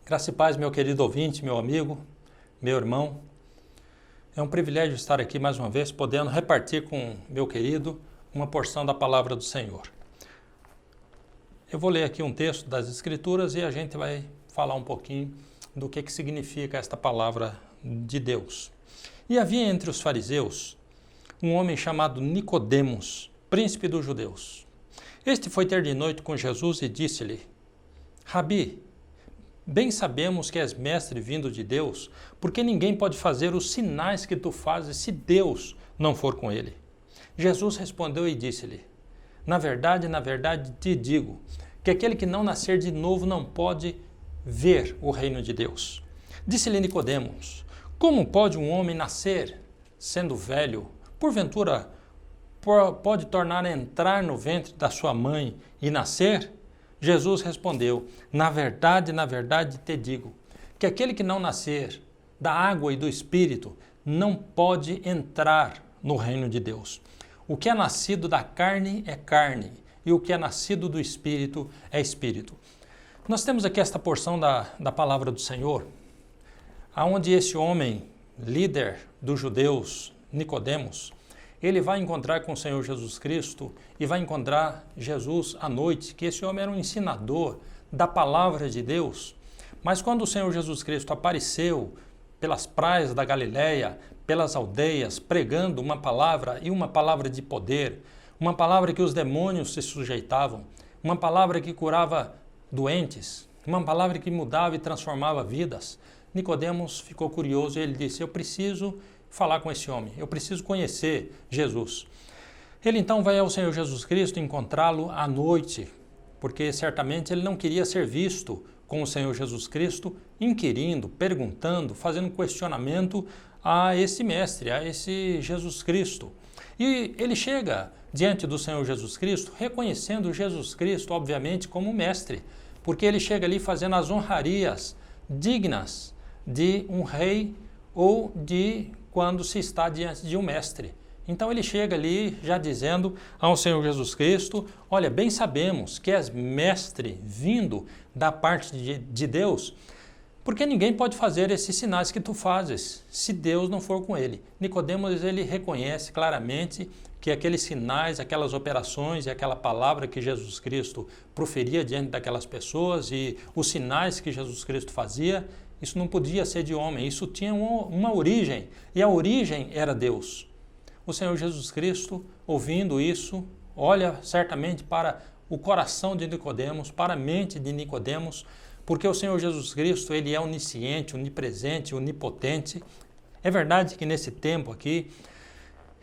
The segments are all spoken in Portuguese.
Graça e paz, meu querido ouvinte, meu amigo, meu irmão. É um privilégio estar aqui mais uma vez, podendo repartir com meu querido uma porção da palavra do Senhor. Eu vou ler aqui um texto das Escrituras e a gente vai falar um pouquinho do que significa esta palavra de Deus. E havia entre os fariseus um homem chamado Nicodemos, príncipe dos judeus. Este foi ter de noite com Jesus e disse-lhe: Rabi, bem sabemos que és mestre vindo de Deus, porque ninguém pode fazer os sinais que tu fazes se Deus não for com ele. Jesus respondeu e disse-lhe: na verdade, te digo, que aquele que não nascer de novo não pode ver o reino de Deus. Disse-lhe Nicodemos: como pode um homem nascer sendo velho? Porventura, pode tornar a entrar no ventre da sua mãe e nascer? Jesus respondeu: na verdade, te digo, que aquele que não nascer da água e do Espírito não pode entrar no reino de Deus. O que é nascido da carne é carne, e o que é nascido do Espírito é Espírito. Nós temos aqui esta porção da palavra do Senhor, onde esse homem, líder dos judeus, Nicodemos, ele vai encontrar com o Senhor Jesus Cristo e vai encontrar Jesus à noite, que esse homem era um ensinador da palavra de Deus. Mas quando o Senhor Jesus Cristo apareceu pelas praias da Galileia, pelas aldeias, pregando uma palavra e uma palavra de poder, uma palavra que os demônios se sujeitavam, uma palavra que curava doentes, uma palavra que mudava e transformava vidas, Nicodemos ficou curioso e ele disse: eu preciso falar com esse homem, eu preciso conhecer Jesus. Ele então vai ao Senhor Jesus Cristo encontrá-lo à noite, porque certamente ele não queria ser visto com o Senhor Jesus Cristo inquirindo, perguntando, fazendo questionamento a esse mestre, a esse Jesus Cristo. E ele chega diante do Senhor Jesus Cristo, reconhecendo Jesus Cristo, obviamente, como mestre, porque ele chega ali fazendo as honrarias dignas de um rei ou de quando se está diante de um mestre. Então ele chega ali já dizendo ao Senhor Jesus Cristo: olha, bem sabemos que és mestre vindo da parte de Deus, porque ninguém pode fazer esses sinais que tu fazes se Deus não for com ele. Nicodemos, ele reconhece claramente que aqueles sinais, aquelas operações e aquela palavra que Jesus Cristo proferia diante daquelas pessoas e os sinais que Jesus Cristo fazia, isso não podia ser de homem, isso tinha uma origem, e a origem era Deus. O Senhor Jesus Cristo, ouvindo isso, olha certamente para o coração de Nicodemos, para a mente de Nicodemos, porque o Senhor Jesus Cristo, ele é onisciente, onipresente, onipotente. É verdade que nesse tempo aqui,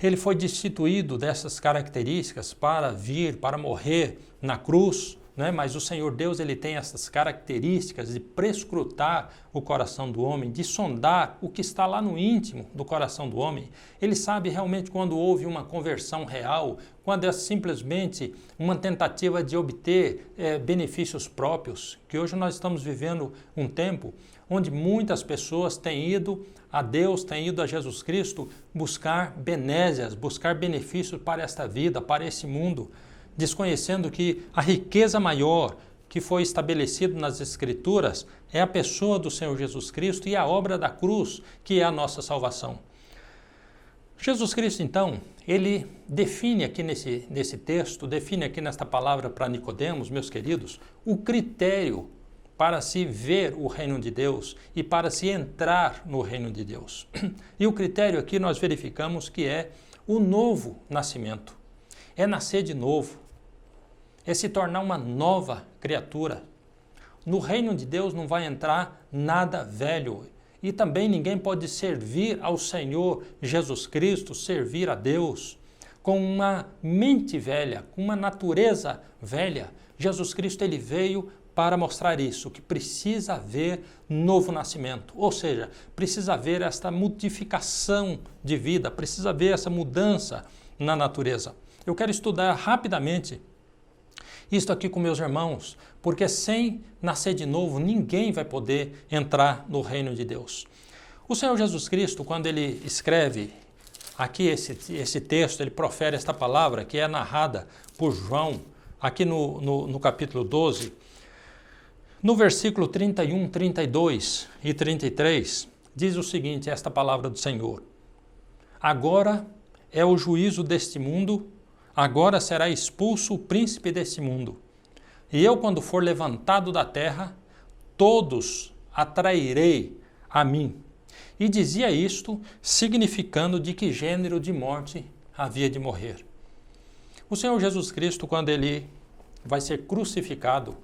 ele foi destituído dessas características para vir, para morrer na cruz, né? Mas o Senhor Deus, ele tem essas características de prescrutar o coração do homem, de sondar o que está lá no íntimo do coração do homem. Ele sabe realmente quando houve uma conversão real, quando é simplesmente uma tentativa de obter benefícios próprios, que hoje nós estamos vivendo um tempo onde muitas pessoas têm ido a Deus, têm ido a Jesus Cristo buscar benézias, buscar benefícios para esta vida, para esse mundo, desconhecendo que a riqueza maior que foi estabelecido nas Escrituras é a pessoa do Senhor Jesus Cristo e a obra da cruz, que é a nossa salvação. Jesus Cristo, então, ele define aqui nesse texto, define aqui nesta palavra para Nicodemos, meus queridos, o critério para se ver o reino de Deus e para se entrar no reino de Deus. E o critério aqui nós verificamos que é o novo nascimento, é nascer de novo, é se tornar uma nova criatura. No reino de Deus não vai entrar nada velho. E também ninguém pode servir ao Senhor Jesus Cristo, servir a Deus, com uma mente velha, com uma natureza velha. Jesus Cristo, ele veio para mostrar isso, que precisa haver novo nascimento. Ou seja, precisa haver esta modificação de vida, precisa haver essa mudança na natureza. Eu quero estudar rapidamente isto aqui com meus irmãos, porque sem nascer de novo, ninguém vai poder entrar no reino de Deus. O Senhor Jesus Cristo, quando ele escreve aqui esse texto, ele profere esta palavra que é narrada por João, aqui no capítulo 12, No versículo 31, 32 e 33, diz o seguinte, esta palavra do Senhor: agora é o juízo deste mundo, agora será expulso o príncipe deste mundo. E eu, quando for levantado da terra, todos atrairei a mim. E dizia isto, significando de que gênero de morte havia de morrer. O Senhor Jesus Cristo, quando ele vai ser crucificado,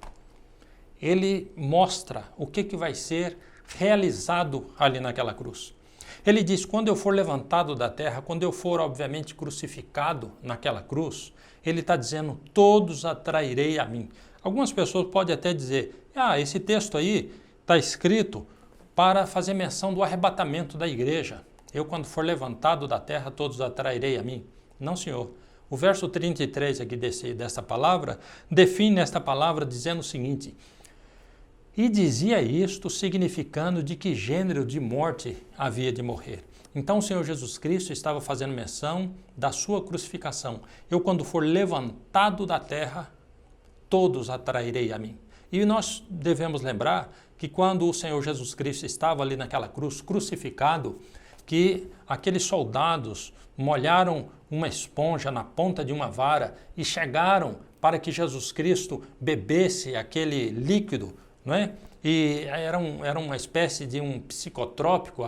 ele mostra o que vai ser realizado ali naquela cruz. Ele diz, quando eu for levantado da terra, quando eu for, obviamente, crucificado naquela cruz, ele está dizendo, todos atrairei a mim. Algumas pessoas podem até dizer, esse texto aí está escrito para fazer menção do arrebatamento da igreja. Eu, quando for levantado da terra, todos atrairei a mim. Não, Senhor. O verso 33 aqui dessa palavra, define esta palavra dizendo o seguinte, e dizia isto significando de que gênero de morte havia de morrer. Então o Senhor Jesus Cristo estava fazendo menção da sua crucificação. Eu, quando for levantado da terra, todos atrairei a mim. E nós devemos lembrar que quando o Senhor Jesus Cristo estava ali naquela cruz, crucificado, que aqueles soldados molharam uma esponja na ponta de uma vara e chegaram para que Jesus Cristo bebesse aquele líquido, não é? E era uma espécie de um psicotrópico.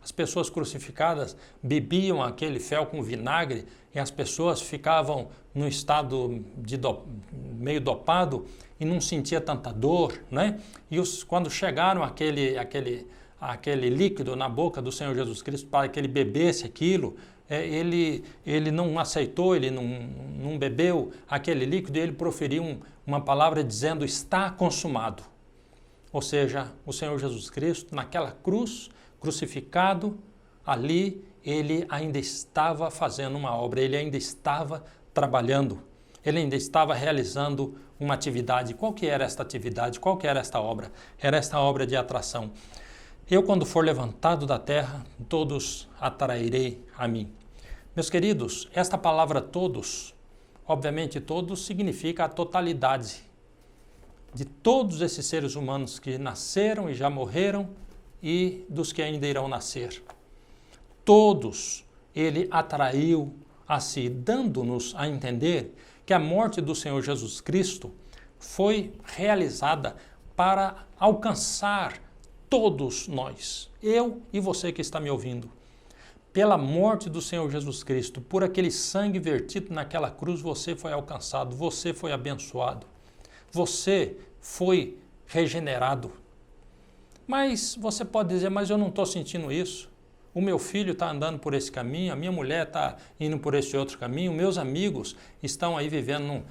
As pessoas crucificadas bebiam aquele fel com vinagre e as pessoas ficavam num estado meio dopado e não sentia tanta dor, né? E quando chegaram aquele líquido na boca do Senhor Jesus Cristo para que ele bebesse aquilo, ele não aceitou, ele não bebeu aquele líquido e ele proferiu uma palavra dizendo, está consumado. Ou seja, o Senhor Jesus Cristo, naquela cruz, crucificado, ali ele ainda estava fazendo uma obra, ele ainda estava trabalhando, ele ainda estava realizando uma atividade. Qual que era esta atividade? Qual que era esta obra? Era esta obra de atração. Eu, quando for levantado da terra, todos atrairei a mim. Meus queridos, esta palavra todos, obviamente todos, significa a totalidade de todos esses seres humanos que nasceram e já morreram e dos que ainda irão nascer. Todos ele atraiu a si, dando-nos a entender que a morte do Senhor Jesus Cristo foi realizada para alcançar todos nós, eu e você que está me ouvindo. Pela morte do Senhor Jesus Cristo, por aquele sangue vertido naquela cruz, você foi alcançado, você foi abençoado, você foi regenerado. Mas você pode dizer, mas eu não estou sentindo isso. O meu filho está andando por esse caminho, a minha mulher está indo por esse outro caminho, meus amigos estão aí vivendo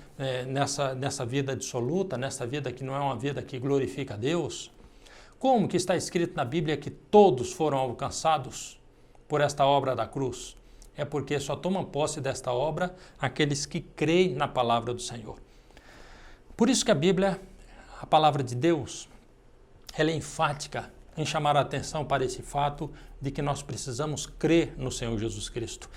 nessa vida dissoluta, nessa vida que não é uma vida que glorifica a Deus. Como que está escrito na Bíblia que todos foram alcançados por esta obra da cruz? É porque só tomam posse desta obra aqueles que creem na palavra do Senhor. Por isso que a Bíblia, a palavra de Deus, ela é enfática em chamar a atenção para esse fato de que nós precisamos crer no Senhor Jesus Cristo.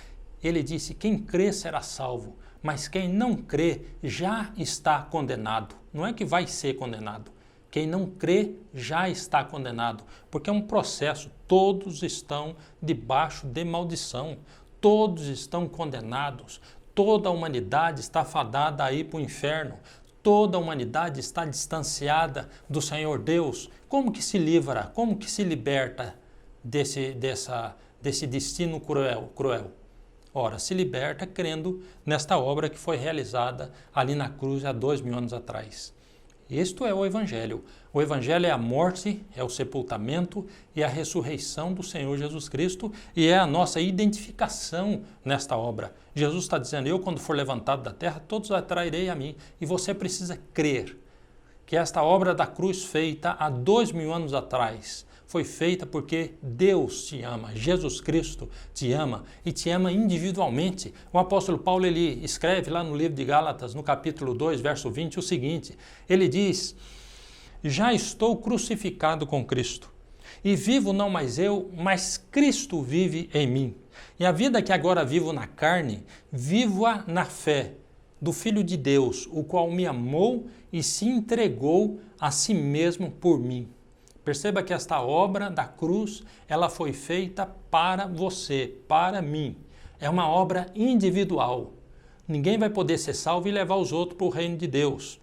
Ele disse, quem crê será salvo, mas quem não crê já está condenado. Não é que vai ser condenado. Quem não crê já está condenado, porque é um processo, todos estão debaixo de maldição, todos estão condenados, toda a humanidade está fadada a ir para o inferno, toda a humanidade está distanciada do Senhor Deus. Como que se livra, como que se liberta desse destino cruel? Ora, se liberta crendo nesta obra que foi realizada ali na cruz há 2000 anos atrás. Isto é o Evangelho. O Evangelho é a morte, é o sepultamento e a ressurreição do Senhor Jesus Cristo e é a nossa identificação nesta obra. Jesus está dizendo, eu quando for levantado da terra, todos atrairei a mim. E você precisa crer que esta obra da cruz feita há 2000 anos atrás foi feita porque Deus te ama, Jesus Cristo te ama e te ama individualmente. O apóstolo Paulo ele escreve lá no livro de Gálatas, no capítulo 2, verso 20, o seguinte, ele diz, já estou crucificado com Cristo e vivo não mais eu, mas Cristo vive em mim. E a vida que agora vivo na carne, vivo-a na fé do Filho de Deus, o qual me amou e se entregou a si mesmo por mim. Perceba que esta obra da cruz, ela foi feita para você, para mim. É uma obra individual. Ninguém vai poder ser salvo e levar os outros para o reino de Deus.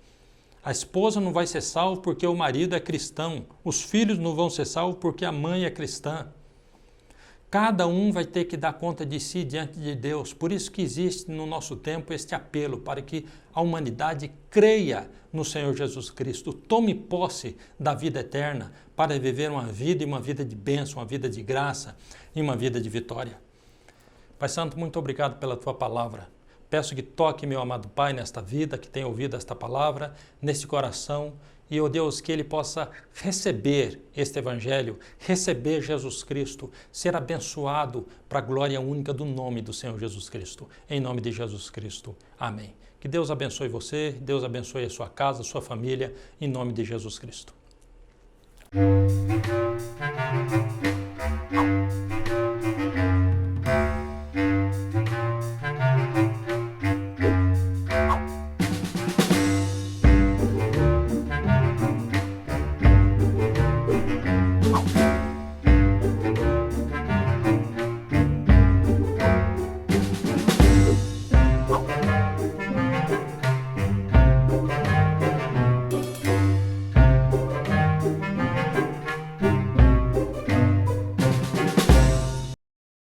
A esposa não vai ser salva porque o marido é cristão. Os filhos não vão ser salvos porque a mãe é cristã. Cada um vai ter que dar conta de si diante de Deus. Por isso que existe no nosso tempo este apelo para que a humanidade creia no Senhor Jesus Cristo, tome posse da vida eterna para viver uma vida e uma vida de bênção, uma vida de graça e uma vida de vitória. Pai Santo, muito obrigado pela tua palavra. Peço que toque, meu amado Pai, nesta vida, que tenha ouvido esta palavra, neste coração, e, ó Deus, que ele possa receber este Evangelho, receber Jesus Cristo, ser abençoado para a glória única do nome do Senhor Jesus Cristo. Em nome de Jesus Cristo. Amém. Que Deus abençoe você, Deus abençoe a sua casa, a sua família, em nome de Jesus Cristo.